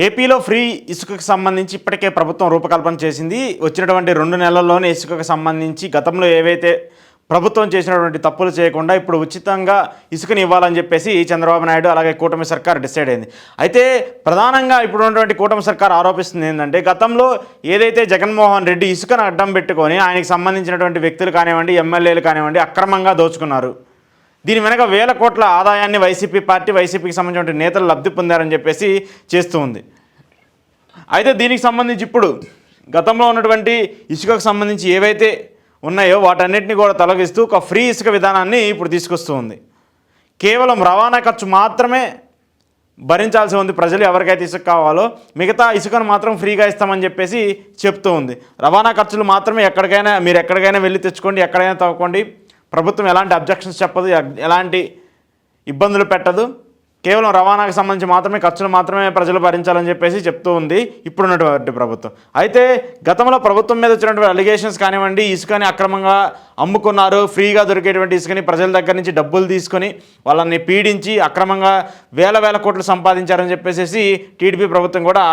ఏపీలో ఫ్రీ ఇసుకకు సంబంధించి ఇప్పటికే ప్రభుత్వం రూపకల్పన చేసింది. వచ్చినటువంటి 2 నెలల్లోనే ఇసుకకు సంబంధించి గతంలో ఏవైతే ప్రభుత్వం చేసినటువంటి తప్పులు చేయకుండా ఇప్పుడు ఉచితంగా ఇసుకని ఇవ్వాలని చెప్పేసి చంద్రబాబు నాయుడు అలాగే కూటమి సర్కార్ డిసైడ్ అయింది. అయితే ప్రధానంగా ఇప్పుడు ఉన్నటువంటి కూటమి సర్కార్ ఆరోపిస్తుంది ఏంటంటే, గతంలో ఏదైతే జగన్మోహన్ రెడ్డి ఇసుకను అడ్డం పెట్టుకొని ఆయనకు సంబంధించినటువంటి వ్యక్తులు కానివ్వండి, ఎమ్మెల్యేలు కానివ్వండి అక్రమంగా దోచుకున్నారు. దీని వెనక వేల కోట్ల ఆదాయాన్ని వైసీపీకి సంబంధించిన నేతలు లబ్ధి పొందారని చెప్పేసి చేస్తూ ఉంది. అయితే దీనికి సంబంధించి ఇప్పుడు గతంలో ఉన్నటువంటి ఇసుకకు సంబంధించి ఏవైతే ఉన్నాయో వాటన్నిటిని కూడా తొలగిస్తూ ఒక ఫ్రీ ఇసుక విధానాన్ని ఇప్పుడు తీసుకొస్తూ ఉంది. కేవలం రవాణా ఖర్చు మాత్రమే భరించాల్సి ఉంది ప్రజలు, ఎవరికైతే ఇసుక కావాలో మిగతా ఇసుకను మాత్రం ఫ్రీగా ఇస్తామని చెప్పేసి చెప్తూ ఉంది. రవాణా ఖర్చులు మాత్రమే మీరు ఎక్కడికైనా వెళ్ళి తెచ్చుకోండి, ఎక్కడైనా తవ్వుకోండి, ప్రభుత్వం ఎలాంటి అబ్జెక్షన్స్ చెప్పదు, ఎలాంటి ఇబ్బందులు పెట్టదు, కేవలం రవాణాకు సంబంధించి మాత్రమే ఖర్చులు మాత్రమే ప్రజలు భరించాలని చెప్పేసి చెప్తూ ఉంది ఇప్పుడున్నటువంటి ప్రభుత్వం. అయితే గతంలో ప్రభుత్వం మీద వచ్చినటువంటి అలిగేషన్స్ కానివ్వండి, ఇసుకని అక్రమంగా అమ్ముకున్నారు, ఫ్రీగా దొరికేటువంటి ఇసుకని ప్రజల దగ్గర నుంచి డబ్బులు తీసుకొని వాళ్ళని పీడించి అక్రమంగా వేల కోట్లు సంపాదించారని చెప్పేసి టీడీపీ ప్రభుత్వం కూడా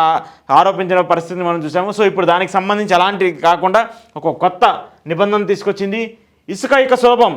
ఆరోపించిన పరిస్థితిని మనం చూసాము. సో ఇప్పుడు దానికి సంబంధించి అలాంటివి కాకుండా ఒక కొత్త నిబంధన తీసుకొచ్చింది. ఇసుక ఇక సులభం,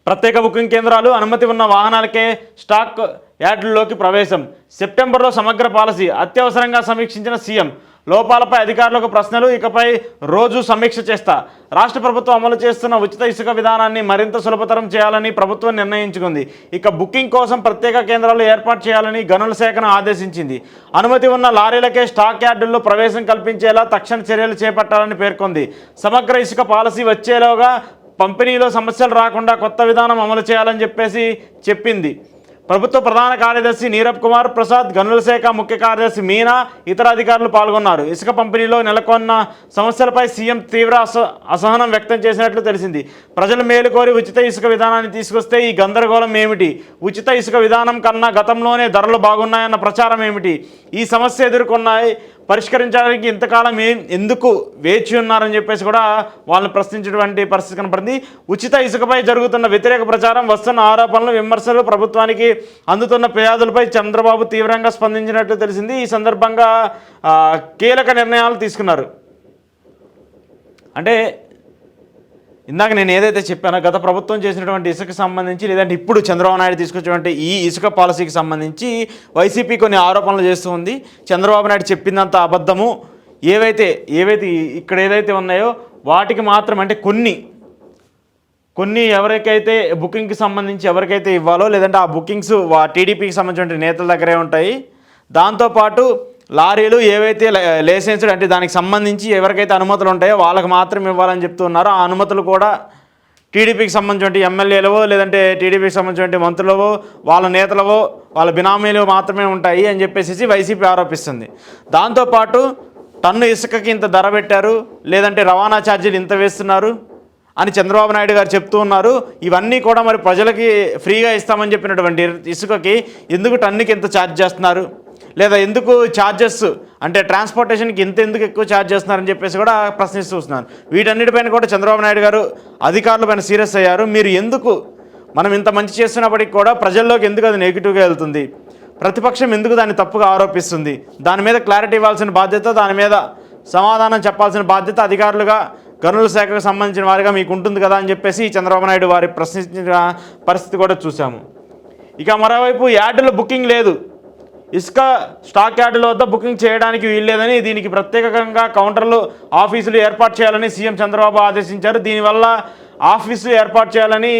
ప్రత్యేక బుకింగ్ కేంద్రాలు, అనుమతి ఉన్న వాహనాలకే స్టాక్ యార్డుల్లోకి ప్రవేశం, సెప్టెంబర్లో సమగ్ర పాలసీ, అత్యవసరంగా సమీక్షించిన సీఎం, లోపాలపై అధికారులకు ప్రశ్నలు, ఇకపై రోజు సమీక్ష చేస్తా. రాష్ట్ర ప్రభుత్వం అమలు చేస్తున్న ఉచిత ఇసుక విధానాన్ని మరింత సులభతరం చేయాలని ప్రభుత్వం నిర్ణయించుకుంది. ఇక బుకింగ్ కోసం ప్రత్యేక కేంద్రాలు ఏర్పాటు చేయాలని గనుల శాఖను ఆదేశించింది. అనుమతి ఉన్న లారీలకే స్టాక్ యార్డుల్లో ప్రవేశం కల్పించేలా తక్షణ చర్యలు చేపట్టాలని పేర్కొంది. సమగ్ర ఇసుక పాలసీ వచ్చేలోగా పంపిణీలో సమస్యలు రాకుండా కొత్త విధానం అమలు చేయాలని చెప్పేసి చెప్పింది. ప్రభుత్వ ప్రధాన కార్యదర్శి నీరబ్ కుమార్ ప్రసాద్, గనుల శాఖ ముఖ్య కార్యదర్శి మీనా, ఇతర అధికారులు పాల్గొన్నారు. ఇసుక పంపిణీలో నెలకొన్న సమస్యలపై సీఎం తీవ్ర అసహనం వ్యక్తం చేసినట్లు తెలిసింది. ప్రజలు మేలుకోరి ఉచిత ఇసుక విధానాన్ని తీసుకొస్తే ఈ గందరగోళం ఏమిటి? ఉచిత ఇసుక విధానం కన్నా గతంలోనే ధరలు బాగున్నాయన్న ప్రచారం ఏమిటి? ఈ సమస్య ఎదుర్కొన్నాయి, పరిష్కరించడానికి ఇంతకాలం ఎందుకు వేచి ఉన్నారని చెప్పేసి కూడా వాళ్ళని ప్రశ్నించేటువంటి పరిస్థితి కనపడింది. ఉచిత ఇసుకపై జరుగుతున్న వ్యతిరేక ప్రచారం, వస్తున్న ఆరోపణలు, విమర్శలు, ప్రభుత్వానికి అందుతున్న ఫిర్యాదులపై చంద్రబాబు తీవ్రంగా స్పందించినట్లు తెలిసింది. ఈ సందర్భంగా కీలక నిర్ణయాలు తీసుకున్నారు. అంటే ఇందాక నేను ఏదైతే చెప్పానో, గత ప్రభుత్వం చేసినటువంటి ఇసుకకు సంబంధించి లేదంటే ఇప్పుడు చంద్రబాబు నాయుడు తీసుకొచ్చినటువంటి ఈ ఇసుక పాలసీకి సంబంధించి వైసీపీ కొన్ని ఆరోపణలు చేస్తూ ఉంది. చంద్రబాబు నాయుడు చెప్పిందంత అబద్ధము, ఏవైతే ఇక్కడ ఏదైతే ఉన్నాయో వాటికి మాత్రం, అంటే కొన్ని ఎవరికైతే బుకింగ్కి సంబంధించి ఎవరికైతే ఇవ్వాలో లేదంటే ఆ బుకింగ్స్ టీడీపీకి సంబంధించిన నేతల దగ్గరే ఉంటాయి. దాంతోపాటు లారీలు ఏవైతే లైసెన్స్డ్, అంటే దానికి సంబంధించి ఎవరికైతే అనుమతులు ఉంటాయో వాళ్ళకి మాత్రం ఇవ్వాలని చెప్తున్నారో ఆ అనుమతులు కూడా టీడీపీకి సంబంధించిన ఎమ్మెల్యేలవో లేదంటే టీడీపీకి సంబంధించిన మంత్రులవో వాళ్ళ నేతలవో వాళ్ళ బినామీలు మాత్రమే ఉంటాయి అని చెప్పేసి వైసీపీ ఆరోపిస్తుంది. దాంతోపాటు టన్ను ఇసుకకి ఇంత ధర పెట్టారు, లేదంటే రవాణా ఛార్జీలు ఇంత వేస్తున్నారు అని చంద్రబాబు నాయుడు గారు చెప్తూ ఉన్నారు. ఇవన్నీ కూడా మరి ప్రజలకి ఫ్రీగా ఇస్తామని చెప్పినటువంటి ఇసుకకి ఎందుకు టన్నుకి ఇంత ఛార్జ్ చేస్తున్నారు, లేదా ఎందుకు ఛార్జెస్ అంటే ట్రాన్స్పోర్టేషన్కి ఎందుకు ఎక్కువ ఛార్జ్ చేస్తున్నారని చెప్పేసి కూడా ప్రశ్నిస్తున్నారు. వీటన్నిటిపైన కూడా చంద్రబాబు నాయుడు గారు అధికారులపైన సీరియస్ అయ్యారు. మీరు ఎందుకు, మనం ఇంత మంచి చేస్తున్నప్పటికీ కూడా ప్రజల్లోకి ఎందుకు అది నెగిటివ్గా వెళ్తుంది, ప్రతిపక్షం ఎందుకు దాన్ని తప్పుగా ఆరోపిస్తుంది, దాని మీద క్లారిటీ ఇవ్వాల్సిన బాధ్యత, దాని మీద సమాధానం చెప్పాల్సిన బాధ్యత అధికారులుగా, గనుల శాఖకు సంబంధించిన వారిగా మీకు ఉంటుంది కదా అని చెప్పేసి చంద్రబాబు నాయుడు వారి ప్రశ్నించిన పరిస్థితి కూడా చూసాము. ఇక మరోవైపు యార్డులో బుకింగ్ లేదు, ఇసుక స్టాక్ యార్డుల వద్ద బుకింగ్ చేయడానికి వీల్లేదని, దీనికి ప్రత్యేకంగా కౌంటర్లు, ఆఫీసులు ఏర్పాటు చేయాలని సీఎం చంద్రబాబు ఆదేశించారు. దీనివల్ల ఆఫీసులు ఏర్పాటు చేయాలని,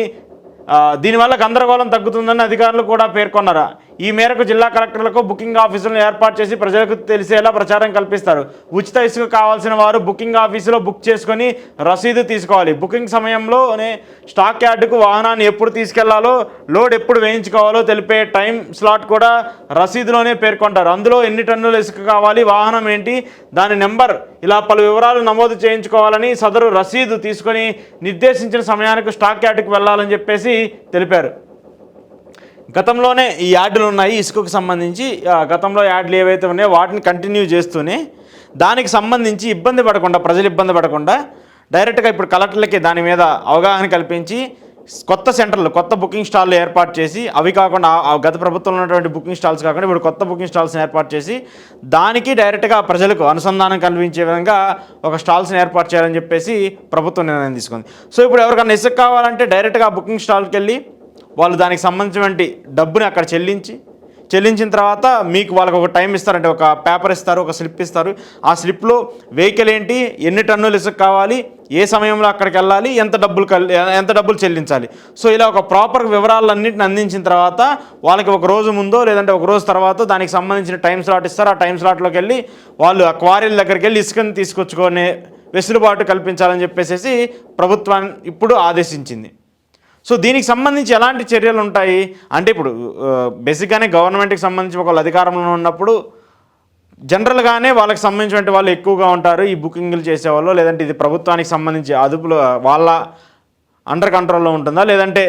దీనివల్ల గందరగోళం తగ్గుతుందని అధికారులు కూడా పేర్కొన్నారు. ఈ మేరకు జిల్లా కలెక్టర్లకు బుకింగ్ ఆఫీసులను ఏర్పాటు చేసి ప్రజలకు తెలిసేలా ప్రచారం కల్పిస్తారు. ఉచిత ఇసుక కావాల్సిన వారు బుకింగ్ ఆఫీసులో బుక్ చేసుకొని రసీదు తీసుకోవాలి. బుకింగ్ సమయంలోనే స్టాక్ యార్డుకు వాహనాన్ని ఎప్పుడు తీసుకెళ్లాలో, లోడ్ ఎప్పుడు వేయించుకోవాలో తెలిపే టైం స్లాట్ కూడా రసీదులోనే పేర్కొంటారు. అందులో ఎన్ని టన్నుల ఇసుక కావాలి, వాహనం ఏంటి, దాని నెంబర్, ఇలా పలు వివరాలు నమోదు చేయించుకోవాలని, సదరు రసీదు తీసుకొని నిర్దేశించిన సమయానికి స్టాక్ యార్డుకు వెళ్లాలని చెప్పేసి తెలిపారు. గతంలోనే ఈ యార్డులు ఉన్నాయి ఇసుకకు సంబంధించి, గతంలో యార్డులు ఏవైతే ఉన్నాయో వాటిని కంటిన్యూ చేస్తూనే దానికి సంబంధించి ప్రజలు ఇబ్బంది పడకుండా డైరెక్ట్గా ఇప్పుడు కలెక్టర్లకి దాని మీద అవగాహన కల్పించి కొత్త సెంటర్లు, కొత్త బుకింగ్ స్టాల్లు ఏర్పాటు చేసి, అవి కాకుండా గత ప్రభుత్వంలో ఉన్నటువంటి బుకింగ్ స్టాల్స్ కాకుండా ఇప్పుడు కొత్త బుకింగ్ స్టాల్స్ని ఏర్పాటు చేసి దానికి డైరెక్ట్గా ప్రజలకు అనుసంధానం కల్పించే విధంగా ఒక స్టాల్స్ని ఏర్పాటు చేయాలని చెప్పేసి ప్రభుత్వం నిర్ణయం తీసుకుంది. సో ఇప్పుడు ఎవరికైనా ఇసుక కావాలంటే డైరెక్ట్గా బుకింగ్ స్టాల్కి వెళ్ళి వాళ్ళు దానికి సంబంధించినటువంటి డబ్బుని అక్కడ చెల్లించిన తర్వాత మీకు వాళ్ళకి ఒక టైం ఇస్తారంటే ఒక పేపర్ ఇస్తారు, ఒక స్లిప్ ఇస్తారు. ఆ స్లిప్లో వెహికల్ ఏంటి, ఎన్ని టన్నులు ఇసుక కావాలి, ఏ సమయంలో అక్కడికి వెళ్ళాలి, ఎంత డబ్బులు చెల్లించాలి. సో ఇలా ఒక ప్రాపర్ వివరాలన్నింటిని అందించిన తర్వాత వాళ్ళకి ఒక రోజు ముందో లేదంటే ఒక రోజు తర్వాత దానికి సంబంధించిన టైం స్లాట్ ఇస్తారు. ఆ టైం స్లాట్లోకి వెళ్ళి వాళ్ళు ఆ క్వారీల దగ్గరికి వెళ్ళి ఇసుకని తీసుకొచ్చుకునే వెసులుబాటు కల్పించాలని చెప్పేసి ప్రభుత్వాన్ని ఇప్పుడు ఆదేశించింది. సో దీనికి సంబంధించి ఎలాంటి చర్యలు ఉంటాయి అంటే, ఇప్పుడు బేసిక్గానే గవర్నమెంట్కి సంబంధించి ఒకళ్ళు అధికారంలో ఉన్నప్పుడు జనరల్గానే వాళ్ళకి సంబంధించిన వాళ్ళు ఎక్కువగా ఉంటారు, ఈ బుకింగ్లు చేసేవాళ్ళు. లేదంటే ఇది ప్రభుత్వానికి సంబంధించి అదుపులో వాళ్ళ అండర్ కంట్రోల్లో ఉంటుందా, లేదంటే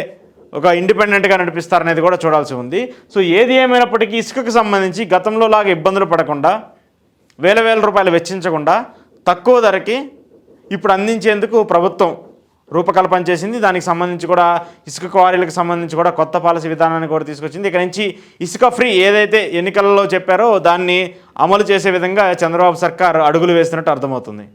ఒక ఇండిపెండెంట్గా నడిపిస్తారనేది కూడా చూడాల్సి ఉంది. సో ఏది ఏమైనప్పటికీ ఇసుకకు సంబంధించి గతంలో లాగా ఇబ్బందులు పడకుండా, వేల రూపాయలు వెచ్చించకుండా తక్కువ ధరకి ఇప్పుడు అందించేందుకు ప్రభుత్వం రూపకల్పన చేసింది. దానికి సంబంధించి కూడా ఇసుక క్వారీలకు సంబంధించి కూడా కొత్త పాలసీ విధానాన్ని కూడా తీసుకొచ్చింది. ఇక నుంచి ఇసుక ఫ్రీ ఏదైతే ఎన్నికలలో చెప్పారో దాన్ని అమలు చేసే విధంగా చంద్రబాబు సర్కార్ అడుగులు వేస్తున్నట్టు అర్థమవుతుంది.